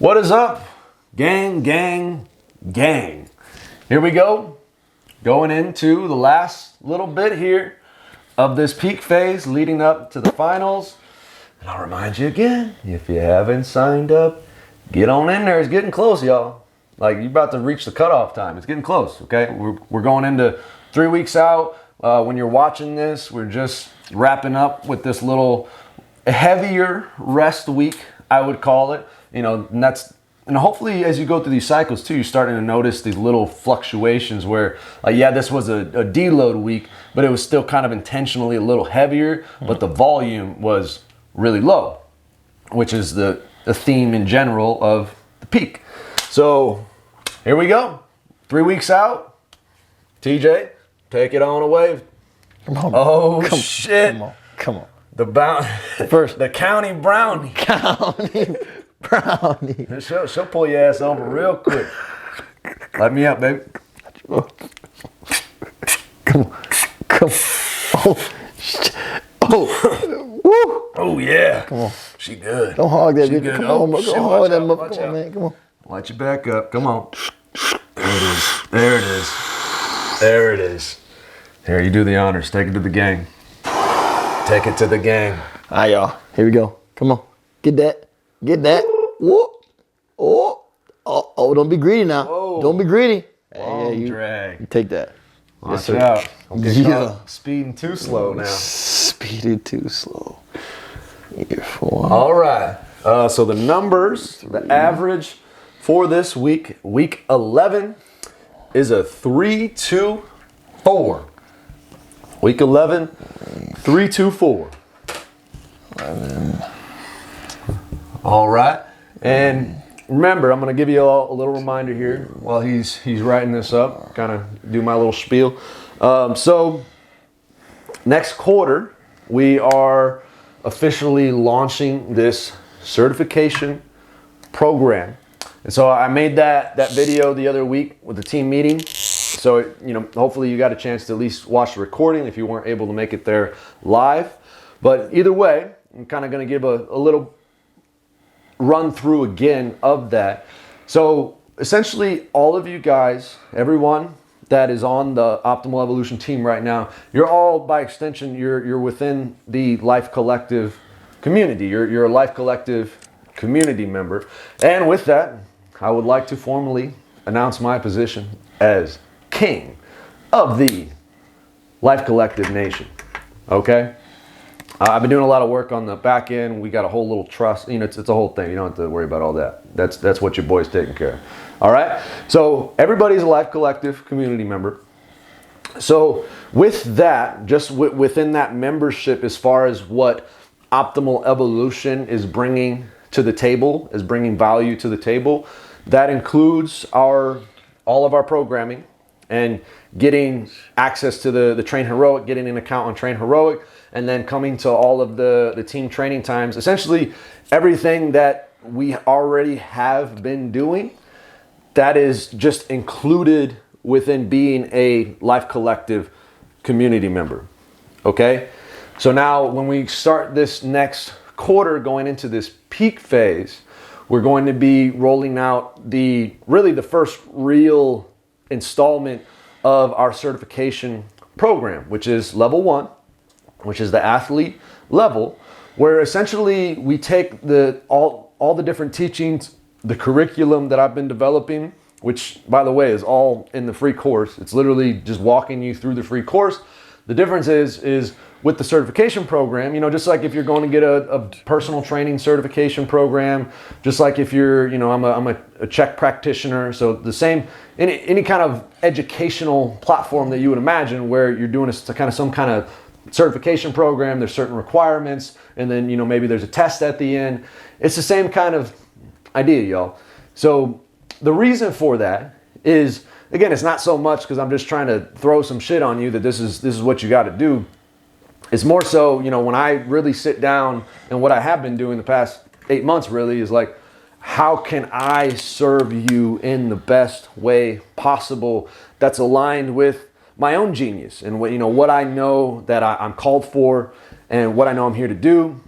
What is up, gang, gang, gang? Here we go, going into the last little bit here of this peak phase leading up to the finals. And I'll remind you again, if you haven't signed up, get on in there. It's getting close, y'all. Like, you're about to reach the cutoff time. It's getting close, okay? We're going into 3 weeks out. When you're watching this, we're just wrapping up with this little heavier rest week, I would call it. You know, and hopefully as you go through these cycles too, you're starting to notice these little fluctuations where, yeah, this was a deload week, but it was still kind of intentionally a little heavier, but the volume was really low, which is the theme in general of the peak. So here we go, 3 weeks out. TJ, take it on away. Come on. Oh, shit. Come on. The county brownie. County brownie. She'll pull your ass over real quick. Light me up, baby. Come on. Oh, shit. Oh. Woo. Oh, yeah. Come on. She good. Don't hog that bitch. Good. Come on, shit, go hog that motherfucker. Come on, man. Come on. Light you back up. Come on. There it is. There it is. There it is. Here, you do the honors. Take it to the gang. Take it to the gang. All right, y'all. Here we go. Come on. Get that. Get that. Whoop. Oh, don't be greedy now. Whoa. Don't be greedy. Long you drag. take that. Watch yes, out. Don't get Yeah. caught speeding too slow now. Speeding too slow. You're four. All right. So the numbers, the average for this week, week 11, is a 3-2-4. Week 11, 3-2-4. 11. All right. And remember, I'm going to give you all a little reminder here while he's writing this up, kind of do my little spiel. So next quarter, we are officially launching this certification program. And so I made that video the other week with the team meeting. So, you know, hopefully you got a chance to at least watch the recording if you weren't able to make it there live. But either way, I'm kind of going to give a little run through again of that. So essentially all of you guys, everyone that is on the Optimal Evolution team right now, you're all, by extension, you're within the Life Collective community. You're a Life Collective community member. And with that, I would like to formally announce my position as king of the Life Collective Nation. Okay? I've been doing a lot of work on the back end. We got a whole little trust. You know, it's a whole thing. You don't have to worry about all that. That's what your boy's taking care of. All right? So everybody's a Life Collective community member. So with that, just within that membership, as far as what Optimal Evolution is bringing to the table, is bringing value to the table, that includes all of our programming and getting access to the Train Heroic, getting an account on Train Heroic, and then coming to all of the team training times. Essentially, everything that we already have been doing, that is just included within being a Life Collective community member. Okay? So now when we start this next quarter going into this peak phase, we're going to be rolling out the first real installment of our certification program, which is level 1, which is the athlete level, where essentially we take all the different teachings, the curriculum that I've been developing, which, by the way, is all in the free course. It's literally just walking you through the free course. The difference is with the certification program, you know, just like if you're going to get a personal training certification program, just like if you're, you know, I'm a Czech practitioner, so the same, any kind of educational platform that you would imagine where you're doing some kind of certification program, there's certain requirements, and then, you know, maybe there's a test at the end. It's the same kind of idea, y'all. So the reason for that is, again, it's not so much because I'm just trying to throw some shit on you that this is what you got to do. It's more so, you know, when I really sit down, and what I have been doing the past 8 months really is like, how can I serve you in the best way possible that's aligned with my own genius and what I know that I'm called for and what I know I'm here to do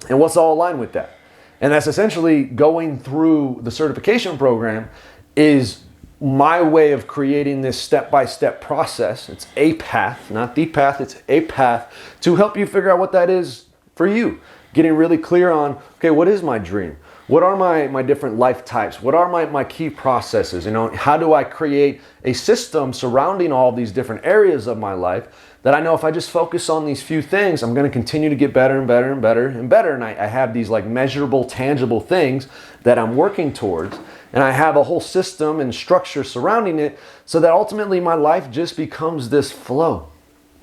and what's all aligned with that. And that's essentially going through the certification program is my way of creating this step-by-step process. It's a path, not the path, it's a path to help you figure out what that is for you. Getting really clear on, okay, what is my dream? What are my different life types? What are my key processes? You know, how do I create a system surrounding all these different areas of my life that I know if I just focus on these few things, I'm going to continue to get better and better and better and better. And I have these like measurable, tangible things that I'm working towards. And I have a whole system and structure surrounding it so that ultimately my life just becomes this flow,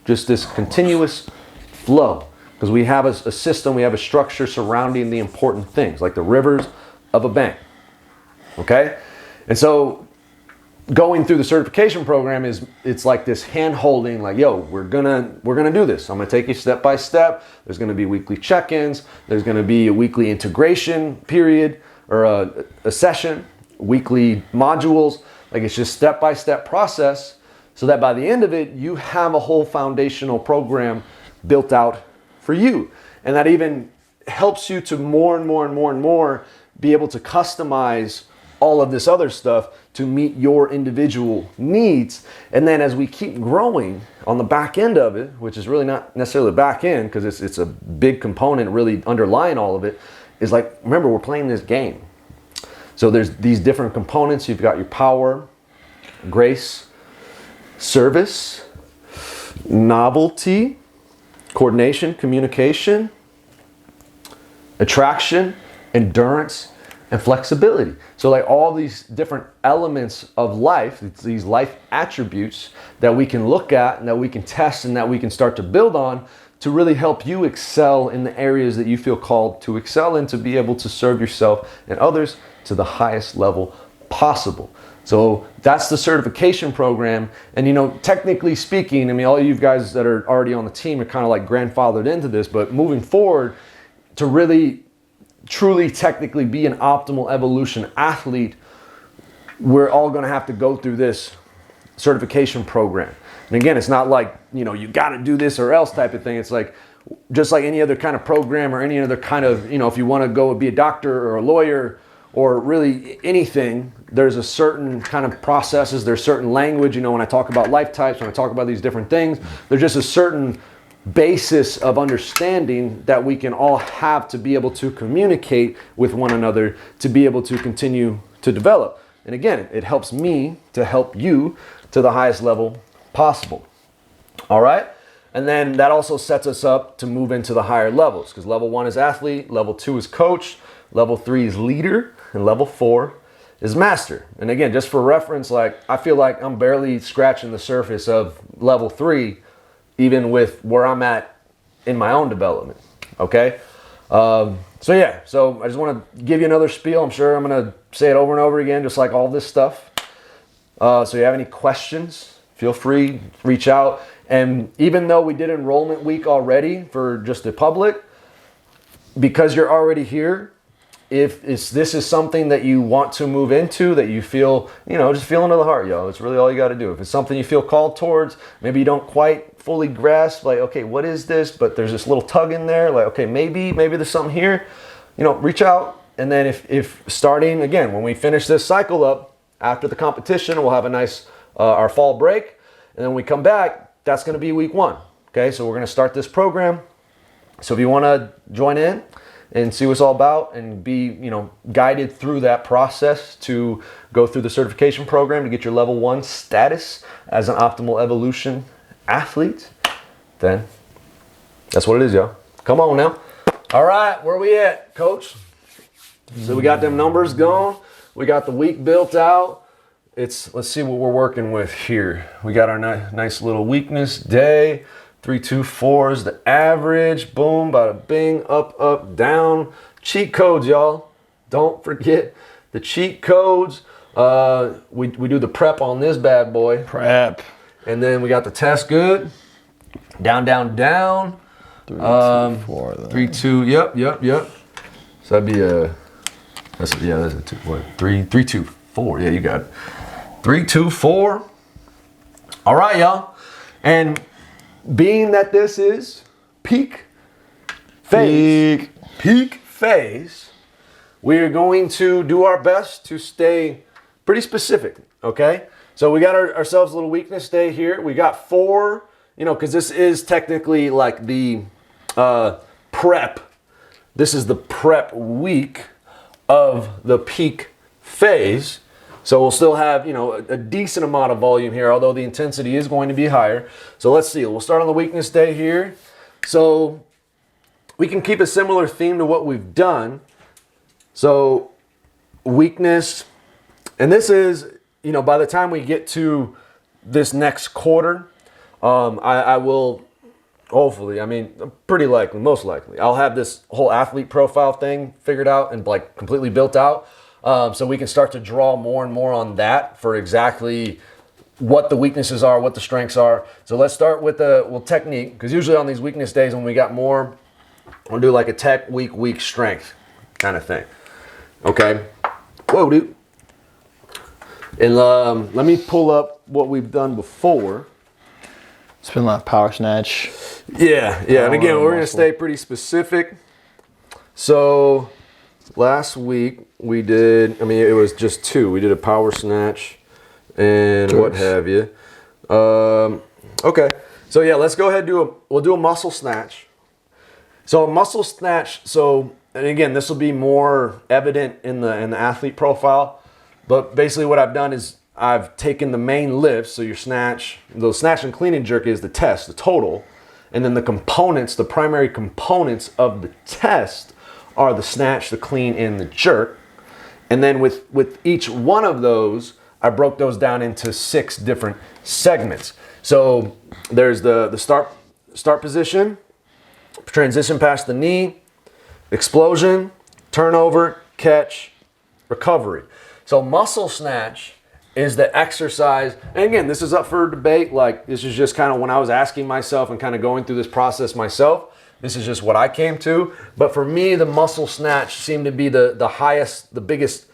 just this continuous flow. Because we have a system, we have a structure surrounding the important things, like the rivers of a bank. Okay? And so going through the certification program it's like this hand holding, like, yo, we're gonna do this. I'm gonna take you step by step. There's gonna be weekly check-ins, there's gonna be a weekly integration period or a session, weekly modules. Like, it's just step by step process so that by the end of it, you have a whole foundational program built out for you. And that even helps you to more and more be able to customize all of this other stuff to meet your individual needs. And then as we keep growing on the back end of it, which is really not necessarily the back end because it's a big component really underlying all of it, is like, remember, we're playing this game. So there's these different components. You've got your power, grace, service, novelty, coordination, communication, attraction, endurance, and flexibility. So like all these different elements of life, it's these life attributes that we can look at and that we can test and that we can start to build on to really help you excel in the areas that you feel called to excel in, to be able to serve yourself and others to the highest level possible. So that's the certification program. And, you know, technically speaking, I mean, all you guys that are already on the team are kind of like grandfathered into this, but moving forward, to really, truly technically be an optimal evolution athlete, we're all going to have to go through this certification program. And again, it's not like, you know, you got to do this or else type of thing. It's like, just like any other kind of program or any other kind of, you know, if you want to go be a doctor or a lawyer or really anything, there's a certain kind of processes, there's certain language. You know, when I talk about life types, when I talk about these different things, there's just a certain basis of understanding that we can all have to be able to communicate with one another, to be able to continue to develop. And again, it helps me to help you to the highest level possible. All right? And then that also sets us up to move into the higher levels, because level 1 is athlete, level 2 is coach, level 3 is leader, and level 4 is master. And again, just for reference, like, I feel like I'm barely scratching the surface of level 3, even with where I'm at in my own development. Okay? So yeah, so I just want to give you another spiel. I'm sure I'm going to say it over and over again, just like all this stuff. So if you have any questions, feel free, reach out. And even though we did enrollment week already for just the public, because you're already here, if this is something that you want to move into, that you feel, you know, just feel into the heart, yo. It's really all you got to do. If it's something you feel called towards, maybe you don't quite fully grasp, like, okay, what is this? But there's this little tug in there, like, okay, maybe there's something here. You know, reach out. And then if starting, again, when we finish this cycle up, after the competition, we'll have a nice, our fall break. And then when we come back, that's going to be week 1. Okay, so we're going to start this program. So if you want to join in and see what it's all about and be, you know, guided through that process to go through the certification program to get your level 1 status as an optimal evolution athlete, then that's what it is, yo. Come on now. All right, where we at, coach? So we got them numbers going. We got the week built out. Let's see what we're working with here. We got our nice little weakness day. 3, 2, 4 is the average. Boom, bada bing, up, up, down. Cheat codes, y'all. Don't forget the cheat codes. We do the prep on this bad boy. Prep. And then we got the test good. Down, down, down. 3, 2, 4. 3, 2. Yep. So that'd be that's a 2. What? 3, 2, 4. Yeah, you got it. 3, 2, 4. All right, y'all. And being that this is peak phase, we're going to do our best to stay pretty specific, okay? So we got ourselves a little weakness day here. We got 4, because this is technically like the prep. This is the prep week of the peak phase. So we'll still have, a decent amount of volume here, although the intensity is going to be higher. So let's see. We'll start on the weakness day here. So we can keep a similar theme to what we've done. So weakness, and this is, by the time we get to this next quarter, I will hopefully, pretty likely, most likely, I'll have this whole athlete profile thing figured out and like completely built out. So we can start to draw more and more on that for exactly what the weaknesses are, what the strengths are. So let's start with technique, because usually on these weakness days when we got more, we'll do like a tech weak strength kind of thing. Okay. Whoa, dude. And let me pull up what we've done before. It's been like power snatch. Yeah. And again, we're going to stay pretty specific. So last week we did, it was just 2. We did a power snatch and what have you. Okay. So yeah, let's go ahead and we'll do a muscle snatch. So a muscle snatch, and again, this will be more evident in the athlete profile, but basically what I've done is I've taken the main lifts, so your snatch, the snatch and clean and jerk is the test, the total, and then the components, the primary components of the test are the snatch, the clean, and the jerk. And then with each one of those, I broke those down into 6 different segments. So there's the start position, transition past the knee, explosion, turnover, catch, recovery. So muscle snatch is the exercise, and again, this is up for debate. Like, this is just kind of when I was asking myself and kind of going through this process myself, this is just what I came to. But for me, the muscle snatch seemed to be the highest, the biggest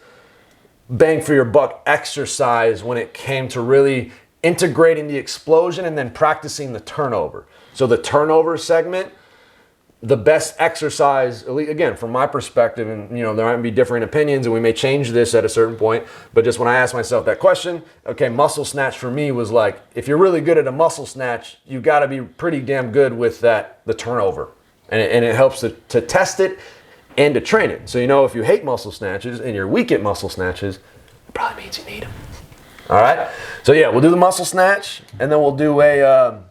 bang for your buck exercise when it came to really integrating the explosion and then practicing the turnover. So the turnover segment, the best exercise, again, from my perspective, and there might be different opinions and we may change this at a certain point, but just when I asked myself that question, okay, muscle snatch for me was like, if you're really good at a muscle snatch, you got to be pretty damn good with the turnover. And it helps to test it and to train it. So if you hate muscle snatches and you're weak at muscle snatches, it probably means you need them. All right? So yeah, we'll do the muscle snatch, and then we'll do a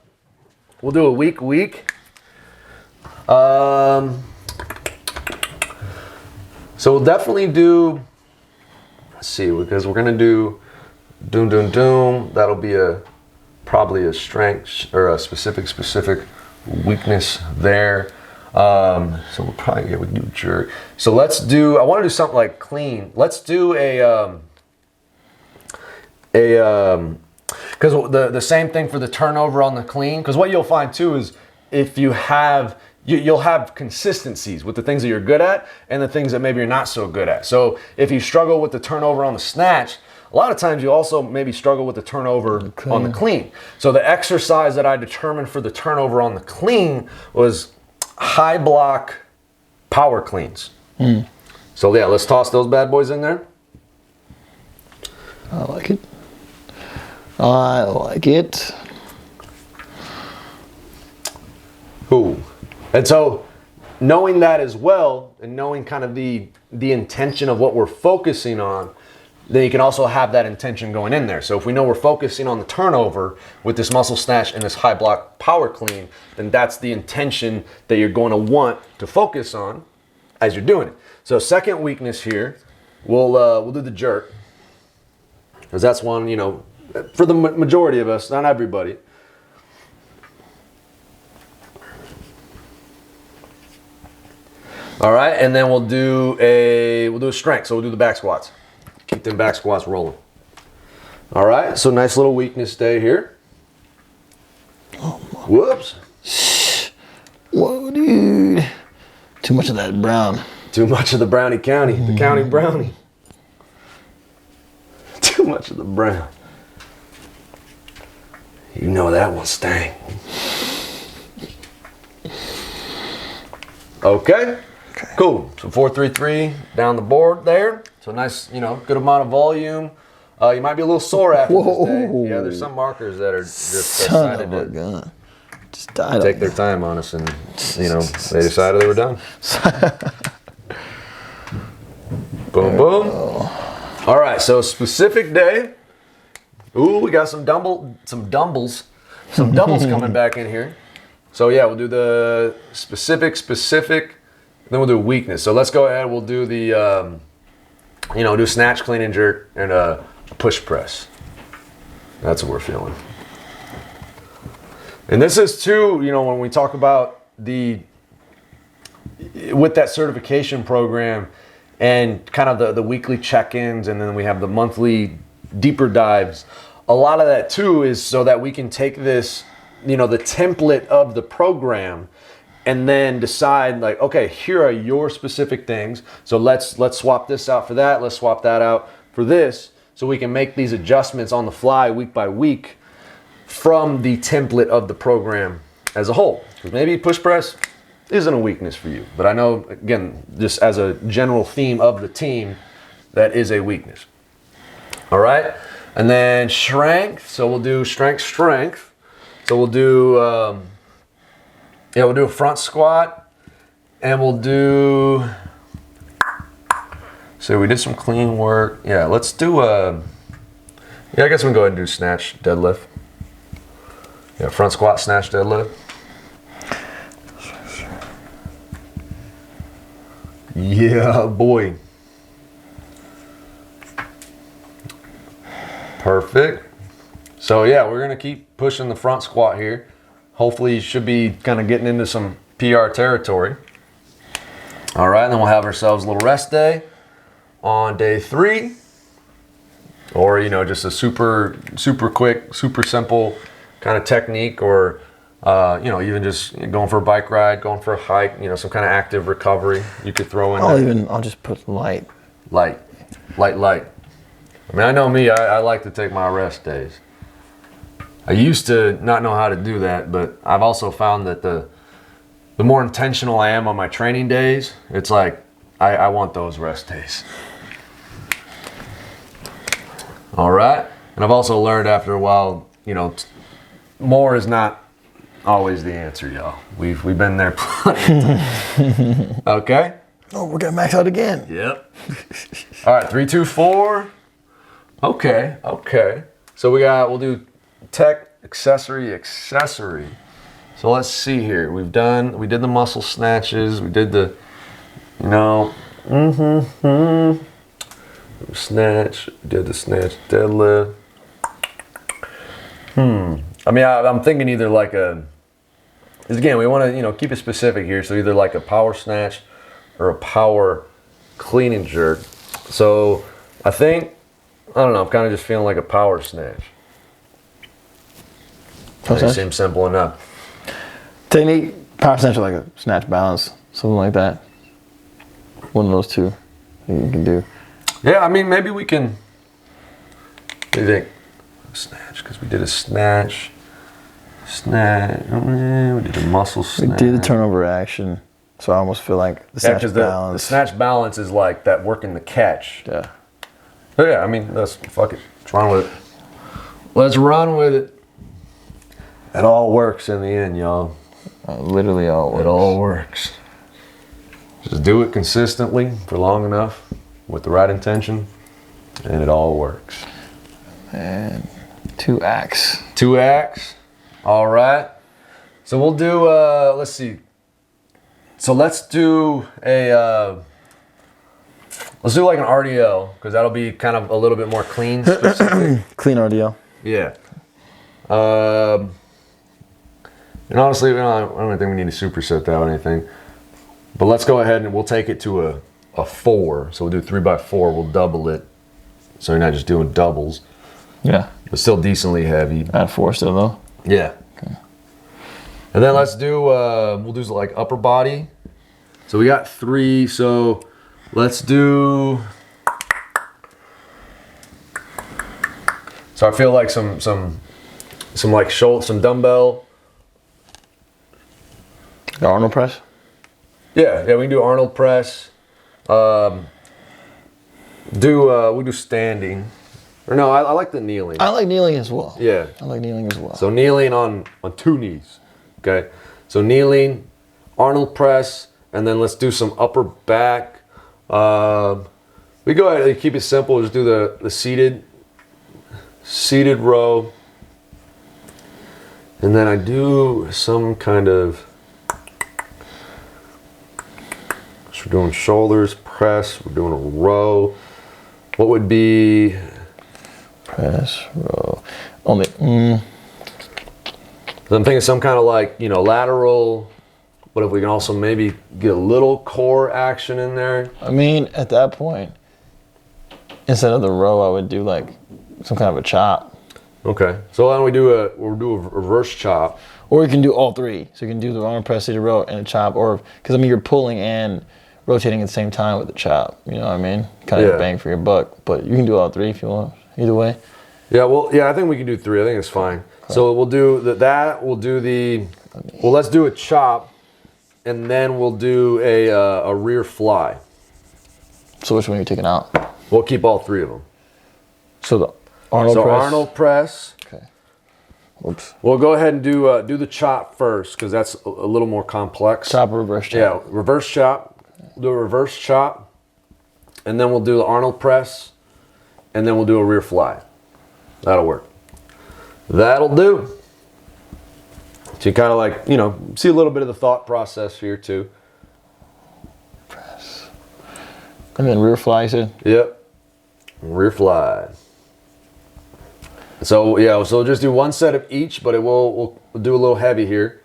weak. So we'll definitely do, let's see, because we're going to do doom. That'll be probably a strength or a specific weakness there. So we'll probably, we can do jerk. So I want to do something like clean. Let's do because the same thing for the turnover on the clean, because what you'll find too is if you'll have consistencies with the things that you're good at and the things that maybe you're not so good at. So if you struggle with the turnover on the snatch, a lot of times you also maybe struggle with the turnover on the clean. So the exercise that I determined for the turnover on the clean was high block power cleans. So yeah, let's toss those bad boys in there. I like it. Ooh. And so knowing that as well, and knowing kind of the intention of what we're focusing on, then you can also have that intention going in there. So if we know we're focusing on the turnover with this muscle snatch and this high block power clean, then that's the intention that you're going to want to focus on as you're doing it. So second weakness here, we'll do the jerk, because that's one, for the majority of us, not everybody. All right, and then we'll do a strength. So we'll do the back squats. Keep them back squats rolling. All right, so nice little weakness day here. Whoops. Whoa, dude. Too much of that brown. Too much of the brownie county, the county brownie. Too much of the brown. You know that one stank. Okay. Okay. Cool. So 4-3-3 down the board there. So nice, good amount of volume. You might be a little sore after this day. Yeah, there's some markers that are just decided to gun. Just died take their time on us, and they decided they were done. Boom, boom. All right, so specific day. Ooh, we got some doubles coming back in here. So yeah, we'll do the specific, then we'll do weakness. So let's go ahead. We'll do the, do snatch, clean and jerk, and a push press. That's what we're feeling. And this is too, when we talk about with that certification program and kind of the weekly check-ins, and then we have the monthly deeper dives. A lot of that too is so that we can take this, the template of the program, and then decide like, okay, here are your specific things. So let's swap this out for that. Let's swap that out for this, so we can make these adjustments on the fly week by week from the template of the program as a whole. Because maybe push press isn't a weakness for you, but I know, again, just as a general theme of the team, that is a weakness. All right, and then strength. So we'll do strength. So we'll do we'll do a front squat, and we'll do. So we did some clean work. Yeah, let's do I guess we can go ahead and do snatch, deadlift. Yeah, front squat, snatch, deadlift. Yeah, boy. Perfect. So yeah, we're gonna keep pushing the front squat here. Hopefully you should be kind of getting into some PR territory. All right, and then we'll have ourselves a little rest day on day 3. Or, just a super quick, super simple kind of technique, or, even just going for a bike ride, going for a hike, some kind of active recovery you could throw in. I'll just put light. Light. I mean, I know me, I like to take my rest days. I used to not know how to do that, but I've also found that the more intentional I am on my training days, it's like I want those rest days. All right. And I've also learned after a while, more is not always the answer, y'all. We've been there plenty of times. Okay. Oh, we're gonna max out again. Yep. All right, 3, 2, 4. Okay. So we'll do tech, accessory. So let's see here. We did the muscle snatches. We did the, snatch. Did the snatch, deadlift. I mean, I'm thinking either like because again, we want to, keep it specific here. So either like a power snatch or a power clean and jerk. So I think, I don't know, I'm kind of just feeling like a power snatch. It seems simple enough. Technique, power snatch or like a snatch balance, something like that. One of those two you can do. Yeah, I mean, maybe we can. What do you think? Snatch, because we did a snatch. We did a muscle snatch. We did the turnover action, so I almost feel like the snatch balance. The snatch balance is like that working the catch. Yeah. But yeah, I mean, fuck it. Let's run with it. It all works in the end, y'all. Literally all works. It all works. Just do it consistently for long enough with the right intention, and it all works. And 2 acts. 2 acts. All right. So we'll do, let's see. So let's do like an RDL, because that'll be kind of a little bit more clean specific. Clean RDL. Yeah. And honestly, I don't think we need to superset that or anything. But let's go ahead and we'll take it to a 4. So we'll do 3x4. We'll double it. So you're not just doing doubles. Yeah. But still decently heavy. At 4 still though? Yeah. Okay. And then let's do, we'll do like upper body. So we got 3. So let's do. So I feel like some like shoulder, some dumbbell. The Arnold press? Yeah, we can do Arnold press. We do standing. Or no, I like the kneeling. I like kneeling as well. Yeah. I like kneeling as well. So kneeling on 2 knees. Okay. So kneeling, Arnold press, and then let's do some upper back. We go ahead and keep it simple. Just do the seated row. And then I do some kind of, so we're doing shoulders, press, we're doing a row. What would be? Press, row. Only, I'm thinking some kind of like, lateral, but if we can also maybe get a little core action in there. I mean, at that point, instead of the row, I would do like some kind of a chop. Okay, so why don't we'll do a reverse chop. Or you can do all three. So you can do the arm press, seated row, and a chop. Or, because I mean, you're pulling and rotating at the same time with the chop. You know what I mean? Kind of bang for your buck. But you can do all three if you want. Either way. Yeah, I think we can do 3. I think it's fine. Okay. So we'll do that. We'll do let's do a chop, and then we'll do a rear fly. So which one are you taking out? We'll keep all 3 of them. So the Arnold press. Arnold press. Okay. Oops. We'll go ahead and do the chop first, because that's a little more complex. Chop or reverse chop? Yeah, reverse chop. We'll do a reverse chop, and then we'll do the Arnold press, and then we'll do a rear fly. That'll work. That'll do. So you kind of like, see a little bit of the thought process here too. Press. And then rear fly, you said? Yep. Rear fly. So so just do 1 set of each, but we'll do a little heavy here.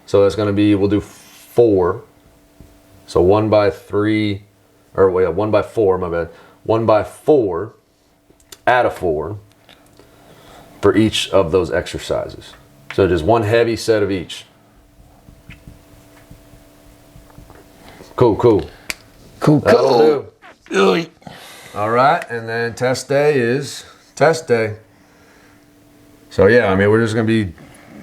So that's going to be, we'll do 4. So 1 by 3, or 1 by 4, my bad. 1 by 4, add a 4 for each of those exercises. So just 1 heavy set of each. Cool. That'll do. All right, and then test day is test day. So we're just gonna be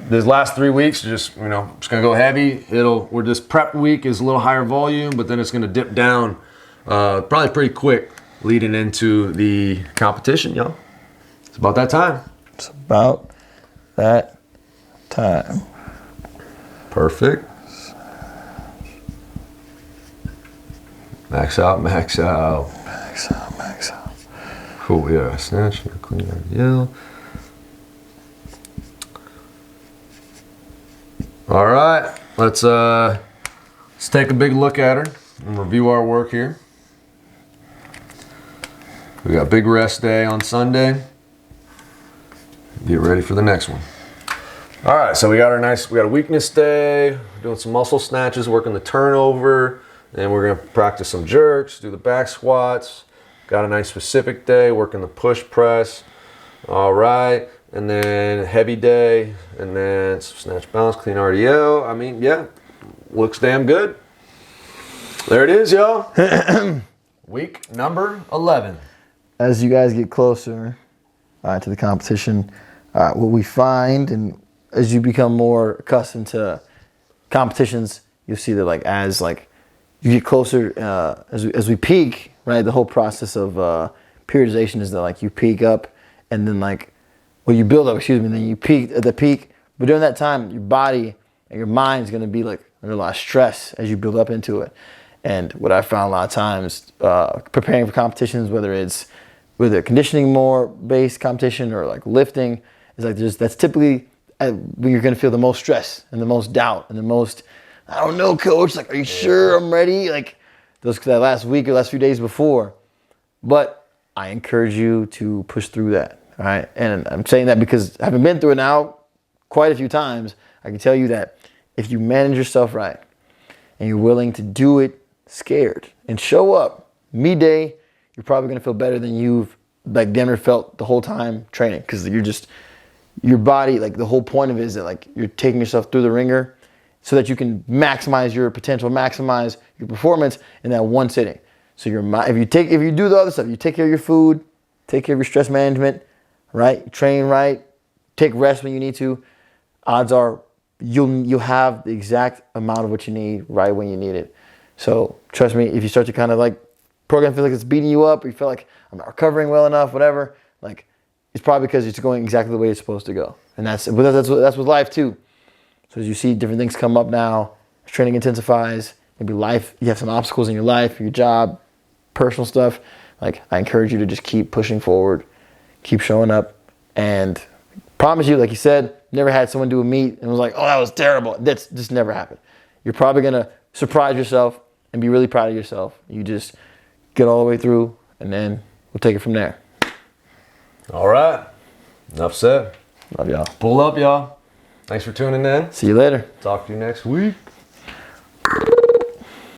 this last 3 weeks. Just just gonna go heavy. We're this prep week is a little higher volume, but then it's gonna dip down probably pretty quick leading into the competition, y'all. It's about that time. It's about that time. Perfect. Max out. Max out. Cool, yeah. Snatch, clean, yell. All right, let's take a big look at her and review our work here. We got big rest day on Sunday. Get ready for the next one. All right, so we got a weakness day, doing some muscle snatches, working the turnover, and we're gonna practice some jerks, do the back squats. Got a nice specific day, working the push press. All right, and then heavy day, and then some snatch balance, clean RDL. I mean, looks damn good. There it is, y'all. Week number 11. As you guys get closer to the competition, what we find, and as you become more accustomed to competitions, you'll see that as you get closer, as we peak, right? The whole process of periodization is that you peak up, and then you build up, and then you peak at the peak. But during that time, your body and your mind is going to be under a lot of stress as you build up into it. And what I found a lot of times, preparing for competitions, whether it's conditioning more based competition or lifting, is that's typically when you're going to feel the most stress and the most doubt and the most, I don't know, coach, are you sure I'm ready? That last week or last few days before. But I encourage you to push through that. All right. And I'm saying that because having been through it now quite a few times, I can tell you that if you manage yourself right and you're willing to do it scared and show up midday, you're probably going to feel better than you've damn near felt the whole time training, because your body, the whole point of it is that you're taking yourself through the ringer so that you can maximize your potential, maximize your performance in that one sitting. So if you do the other stuff, you take care of your food, take care of your stress management, right? Train right, take rest when you need to. Odds are you'll have the exact amount of what you need right when you need it. So trust me, if you start to kind of like program feel like it's beating you up, or you feel like I'm not recovering well enough, whatever, like it's probably because it's going exactly the way it's supposed to go. And that's with life too. So as you see different things come up now, as training intensifies, maybe life, you have some obstacles in your life, your job, personal stuff. Like I encourage you to just keep pushing forward, keep showing up, and promise you, like you said, never had someone do a meet and was like, oh, that was terrible. That's just never happened. You're probably gonna surprise yourself and be really proud of yourself. You just get all the way through, and then we'll take it from there. All right. Enough said. Love y'all. Pull up, y'all. Thanks for tuning in. See you later. Talk to you next week.